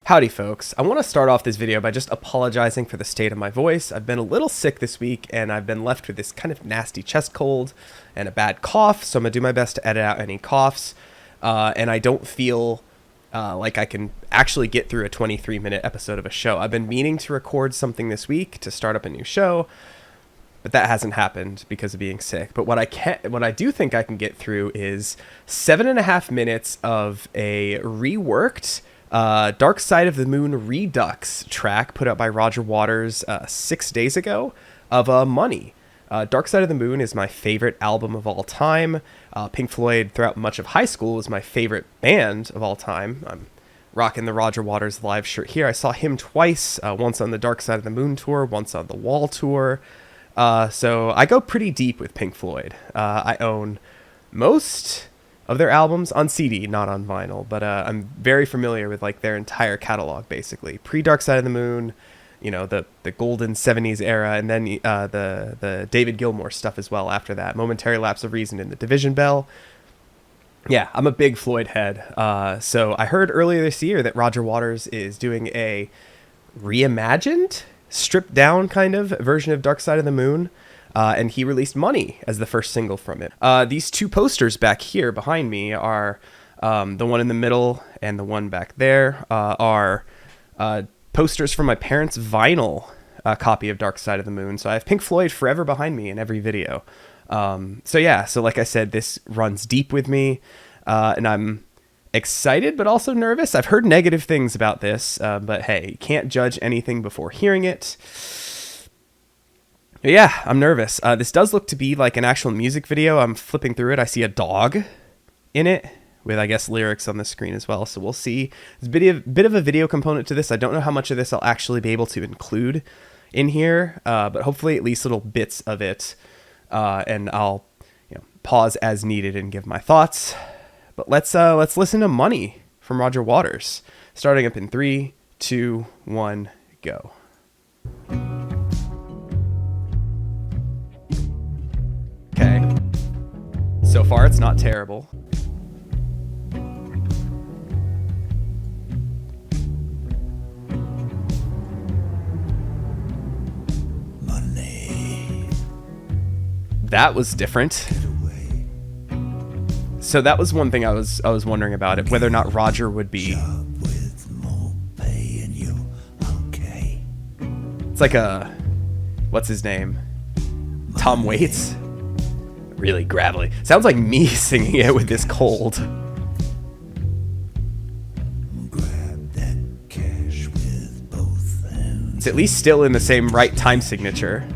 Howdy folks, I want to start off this video by just apologizing for the state of my voice. I've been a little sick this week and I've been left with this kind of nasty chest cold and a bad cough, so I'm going to do my best to edit out any coughs. And I don't feel like I can actually get through a 23-minute episode of a show. I've been meaning to record something this week to start up a new show, but that hasn't happened because of being sick. But what I do think I can get through is 7.5 minutes of a reworked Dark Side of the Moon Redux track put out by Roger Waters 6 days ago of Money. Dark Side of the Moon is my favorite album of all time. Pink Floyd throughout much of high school was my favorite band of all time. I'm rocking the Roger Waters live shirt here. I saw him twice, once on the Dark Side of the Moon tour, once on the Wall tour. So I go pretty deep with Pink Floyd. I own most of their albums on CD, not on vinyl, but I'm very familiar with like their entire catalog, basically. Pre-Dark Side of the Moon, you know, the golden 70s era, and then the David Gilmour stuff as well after that. Momentary Lapse of Reason in the Division Bell. Yeah, I'm a big Floyd head. So I heard earlier this year that Roger Waters is doing a reimagined, stripped down kind of version of Dark Side of the Moon. And he released Money as the first single from it. These two posters back here behind me are the one in the middle and the one back there are posters from my parents' vinyl copy of Dark Side of the Moon. So I have Pink Floyd forever behind me in every video. So like I said, this runs deep with me and I'm excited but also nervous. I've heard negative things about this, but hey, you can't judge anything before hearing it. Yeah, I'm nervous. This does look to be like an actual music video. I'm flipping through it. I see a dog in it with, I guess, lyrics on the screen as well. So we'll see. There's a bit of a video component to this. I don't know how much of this I'll actually be able to include in here, but hopefully at least little bits of it. And I'll pause as needed and give my thoughts. But let's listen to Money from Roger Waters. Starting up in 3, 2, 1, go. Okay. So far, it's not terrible. Money. That was different. So that was one thing I was wondering about it, whether or not Roger would be. With more pay and you okay. It's like a, what's his name? Tom Waits. Really gravelly. Sounds like me singing it with this cold. Grab that cash with both hands. It's at least still in the same right time signature.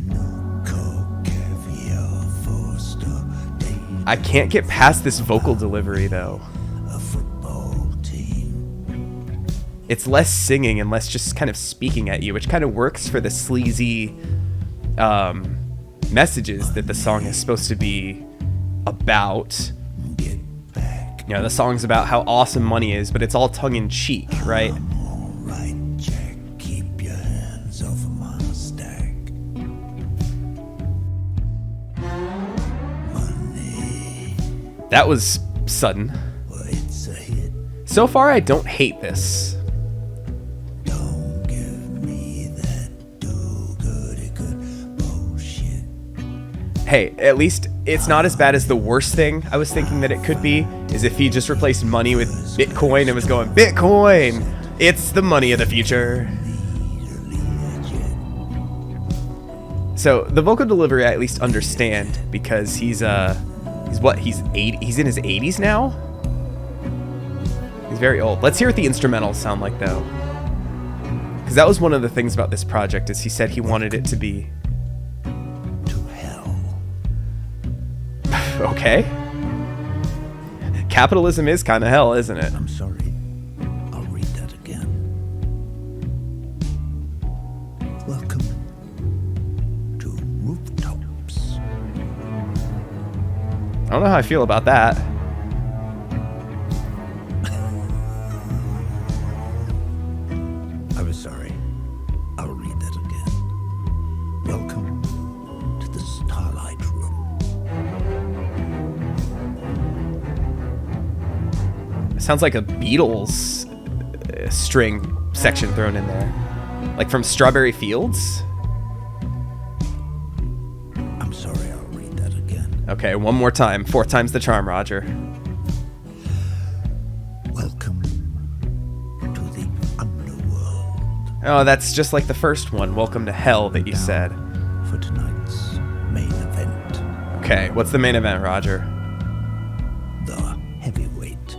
No coke, caviar, Forster, daily. I can't get past this vocal delivery though. A football team. It's less singing and less just kind of speaking at you, which kind of works for the sleazy messages that the song is supposed to be about. Get back. The song's about how awesome money is, but it's all tongue-in-cheek, right? All right, Jack. Keep your hands off of my stack. Money. That was sudden. Well, it's a hit. So far, I don't hate this. Don't give me that do-goody-good bullshit. Hey, at least it's not as bad as the worst thing I was thinking that it could be, is if he just replaced money with Bitcoin and was going, Bitcoin! It's the money of the future. So the vocal delivery I at least understand, because he's what, he's in his 80s now? He's very old. Let's hear what the instrumentals sound like though. Because that was one of the things about this project, is he said he wanted it to be To hell. okay. Capitalism is kind of hell, isn't it? I'm sorry. I'll read that again. Welcome to Rooftops. I don't know how I feel about that. I'm sorry. I'll read that again. Welcome to the Starlight Room. Sounds like a Beatles string section thrown in there. Like from Strawberry Fields? I'm sorry, I'll read that again. Okay, one more time. 4 times the charm, Roger. Welcome to the underworld. Oh, that's just like the first one. Welcome to hell that you said. For tonight's main event. Okay, what's the main event, Roger? The heavyweight.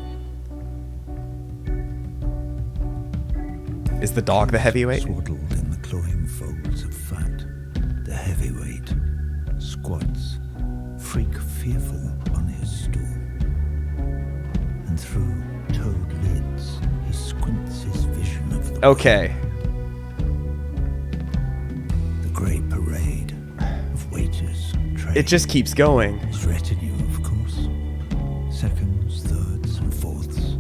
Is the dog the heavyweight? Swaddled in the cloying folds of fat, the heavyweight squats, freak fearful on his stool. And through toad lids, he squints his vision of the Okay. The grey parade of waiters, trays, It just keeps going. his retinue, of course. Seconds, thirds, and fourths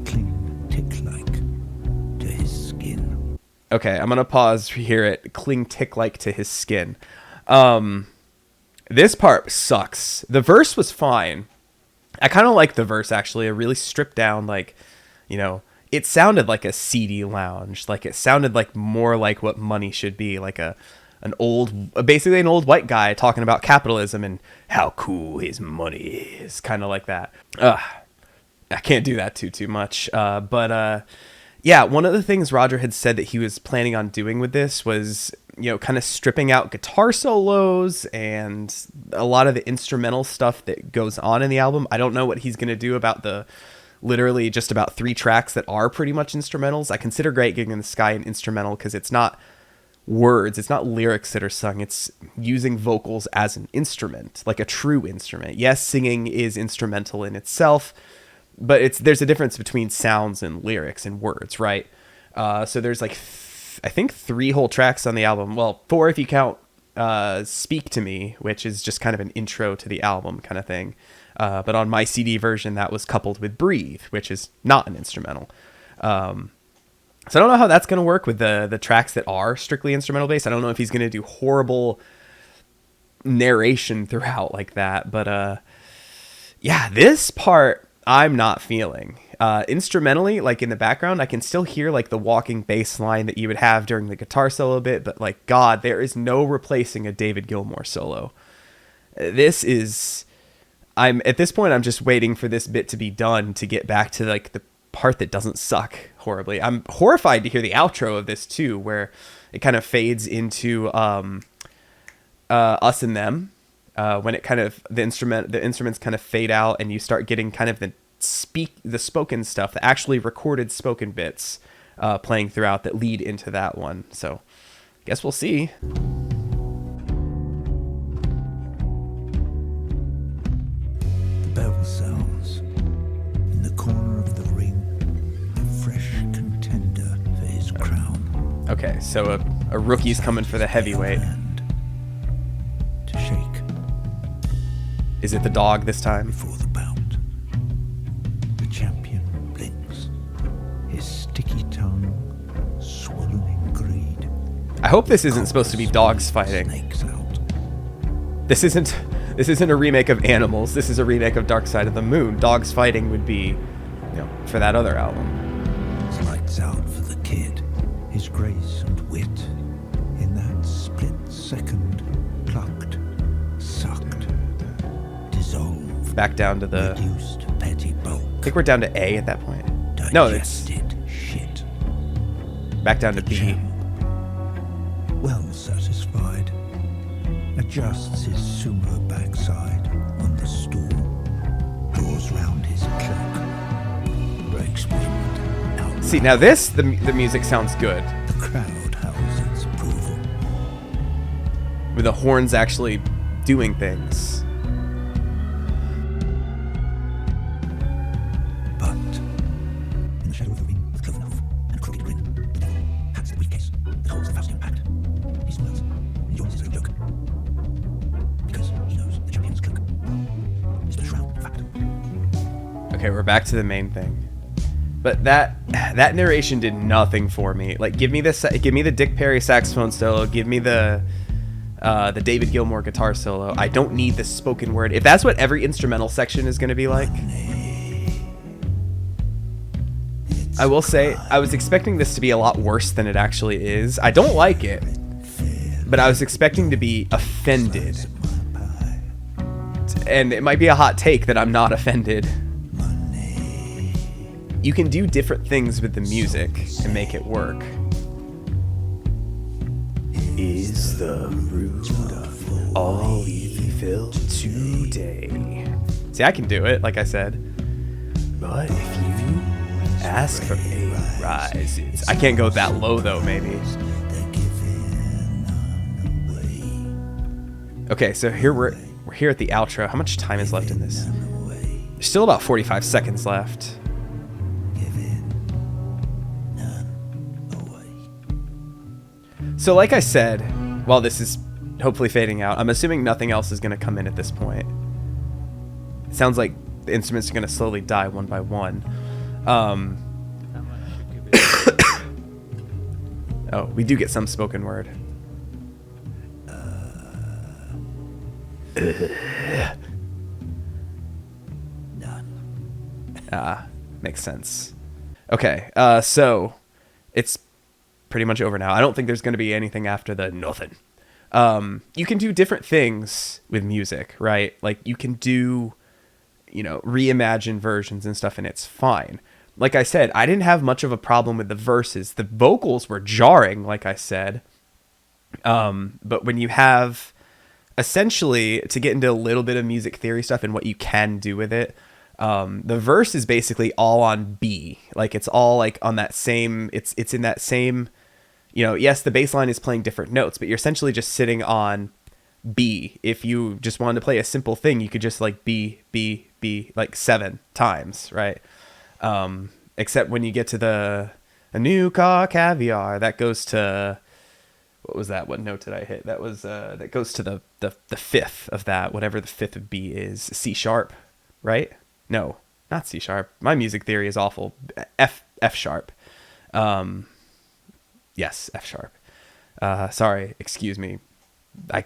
cling tick-like to his skin. Okay, I'm gonna pause here at cling tick-like to his skin. This part sucks. The verse was fine. I kind of like the verse, actually. A really stripped down, like, you know, it sounded like a seedy lounge. Like, it sounded like more like what money should be. Like basically an old white guy talking about capitalism and how cool his money is. Kind of like that. I can't do that too much. Yeah, one of the things Roger had said that he was planning on doing with this was, you know, kind of stripping out guitar solos and a lot of the instrumental stuff that goes on in the album. I don't know what he's going to do about literally just about 3 tracks that are pretty much instrumentals. I consider Great Gig in the Sky an instrumental because it's not words, it's not lyrics that are sung, it's using vocals as an instrument, like a true instrument. Yes, singing is instrumental in itself, but there's a difference between sounds and lyrics and words, right? So there's like, I think 3 whole tracks on the album. Well, 4 if you count Speak to Me, which is just kind of an intro to the album kind of thing. But on my CD version, that was coupled with Breathe, which is not an instrumental. So I don't know how that's going to work with the tracks that are strictly instrumental based. I don't know if he's going to do horrible narration throughout like that. But yeah, this part I'm not feeling. Instrumentally, like in the background, I can still hear like the walking bass line that you would have during the guitar solo bit, but like, God, there is no replacing a David Gilmour solo. At this point, I'm just waiting for this bit to be done to get back to like the part that doesn't suck horribly. I'm horrified to hear the outro of this too, where it kind of fades into Us and Them. When it kind of the instruments kind of fade out and you start getting kind of the spoken stuff, the actually recorded spoken bits playing throughout that lead into that one. So guess we'll see. The bell sounds. In the corner of the ring, a fresh contender for his crown. Okay, so a rookie's coming for the heavyweight. To shake. Is it the dog this time? Before the bout, the champion blinks, his sticky tongue swallowing greed. I hope this isn't supposed to be dogs fighting. Snakes out. This isn't a remake of Animals. This is a remake of Dark Side of the Moon. Dogs fighting would be, you know, for that other album. It's lights out for the kid, his grace and wit, in that split second, plucked, sucked, dissolved, Back down to the... reduced petty bulk. I think we're down to A at that point. No, it's Digested shit. back down to B. Champ, well satisfied, adjusts his sumo backside on the stool, draws round his cloak, breaks wind out. See, now this, the music sounds good. The crowd howls its approval. With the horns actually doing things. But in the shadow of the ring with cloven hoof and crooked grin, the devil hacks the briefcase that holds the Faustian pact. He smiles and joins his little joke. Because he knows the champion's cloak is the shroud of fact. Okay, we're back to the main thing. But that narration did nothing for me. Like, give me the Dick Perry saxophone solo. Give me the David Gilmour guitar solo. I don't need the spoken word. If that's what every instrumental section is going to be like, I will say, I was expecting this to be a lot worse than it actually is. I don't like it, but I was expecting to be offended. And it might be a hot take that I'm not offended. You can do different things with the music and make it work. Is the root of all evil today? See, I can do it, like I said. But if you ask for a rise, I can't go that low though, maybe. Okay, so here we're here at the outro. How much time is left in this? There's still about 45 seconds left. So like I said, while this is hopefully fading out, I'm assuming nothing else is going to come in at this point. It sounds like the instruments are going to slowly die one by one. Oh, we do get some spoken word. Makes sense. Okay, so it's pretty much over now. I don't think there's going to be anything after the nothing. You can do different things with music, right? Like you can do, reimagine versions and stuff, and it's fine. Like I said, I didn't have much of a problem with the verses. The vocals were jarring, like I said. But when you have, essentially, to get into a little bit of music theory stuff and what you can do with it, the verse is basically all on B. Like it's all like on that same, it's in that same, yes, the bass line is playing different notes, but you're essentially just sitting on B. If you just wanted to play a simple thing, you could just like B, B, B, like 7 times, right? Except when you get to a new car caviar, that goes to, what was that? What note did I hit? That was, that goes to the fifth of that, whatever the fifth of B is. C sharp, right? No, not C sharp. My music theory is awful. F sharp. Yes, F sharp. Sorry, excuse me.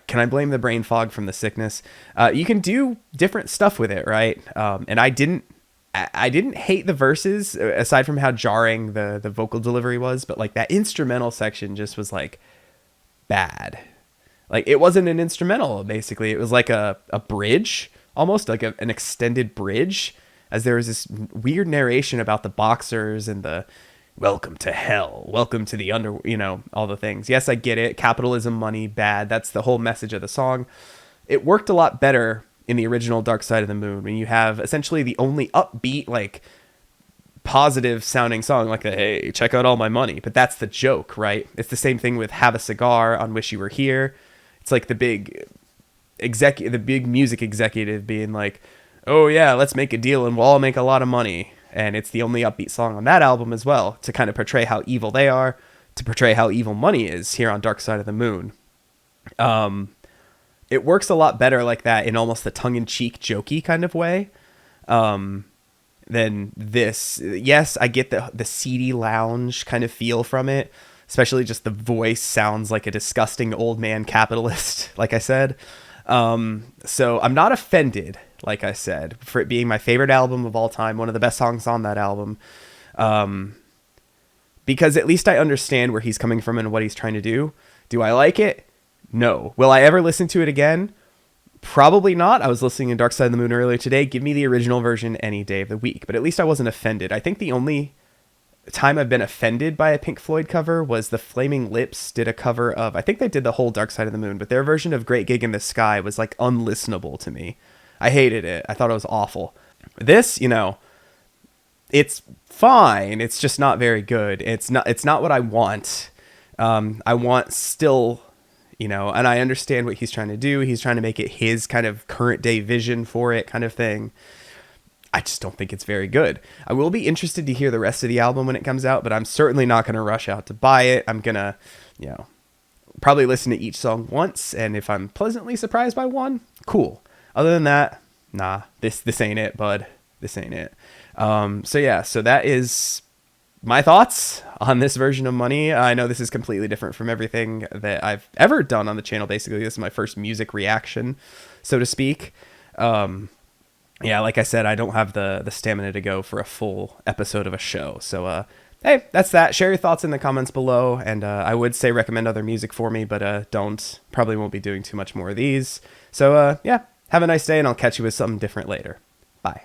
Can I blame the brain fog from the sickness? You can do different stuff with it, right? And I didn't hate the verses, aside from how jarring the vocal delivery was, but like that instrumental section just was like bad. Like it wasn't an instrumental, basically. It was like a bridge, almost like an extended bridge, as there was this weird narration about the boxers and the welcome to hell, welcome to the all the things. Yes, I get it. Capitalism, money, bad. That's the whole message of the song. It worked a lot better in the original Dark Side of the Moon, when you have essentially the only upbeat, like positive sounding song, like the, hey, check out all my money. But that's the joke, right? It's the same thing with Have a Cigar on Wish You Were Here. It's like the big music executive being like, oh yeah, let's make a deal and we'll all make a lot of money. And it's the only upbeat song on that album as well, to kind of portray how evil they are, to portray how evil money is here on Dark Side of the Moon. It works a lot better like that, in almost the tongue-in-cheek, jokey kind of way, than this. Yes, I get the seedy lounge kind of feel from it, especially just the voice sounds like a disgusting old man capitalist, like I said. So I'm not offended, like I said, for it being my favorite album of all time, one of the best songs on that album, because at least I understand where he's coming from and what he's trying to do. Do I like it? No. Will I ever listen to it again? Probably not. I was listening to Dark Side of the Moon earlier today. Give me the original version any day of the week. But at least I wasn't offended. I think the only time I've been offended by a Pink Floyd cover was the Flaming Lips did a cover of, I think they did the whole Dark Side of the Moon, but their version of Great Gig in the Sky was like unlistenable to me. I hated it. I thought it was awful. This, it's fine. It's just not very good. It's not what I want. I want still, and I understand what he's trying to do. He's trying to make it his kind of current day vision for it kind of thing. I just don't think it's very good. I will be interested to hear the rest of the album when it comes out, but I'm certainly not going to rush out to buy it. I'm going to, probably listen to each song once. And if I'm pleasantly surprised by one, cool. Other than that, nah, this ain't it, bud. This ain't it. So that is my thoughts on this version of Money. I know this is completely different from everything that I've ever done on the channel. Basically, this is my first music reaction, so to speak. yeah, like I said, I don't have the stamina to go for a full episode of a show. So hey, that's that. Share your thoughts in the comments below, and I would say recommend other music for me, but don't. Probably won't be doing too much more of these. So yeah, have a nice day, and I'll catch you with something different later. Bye.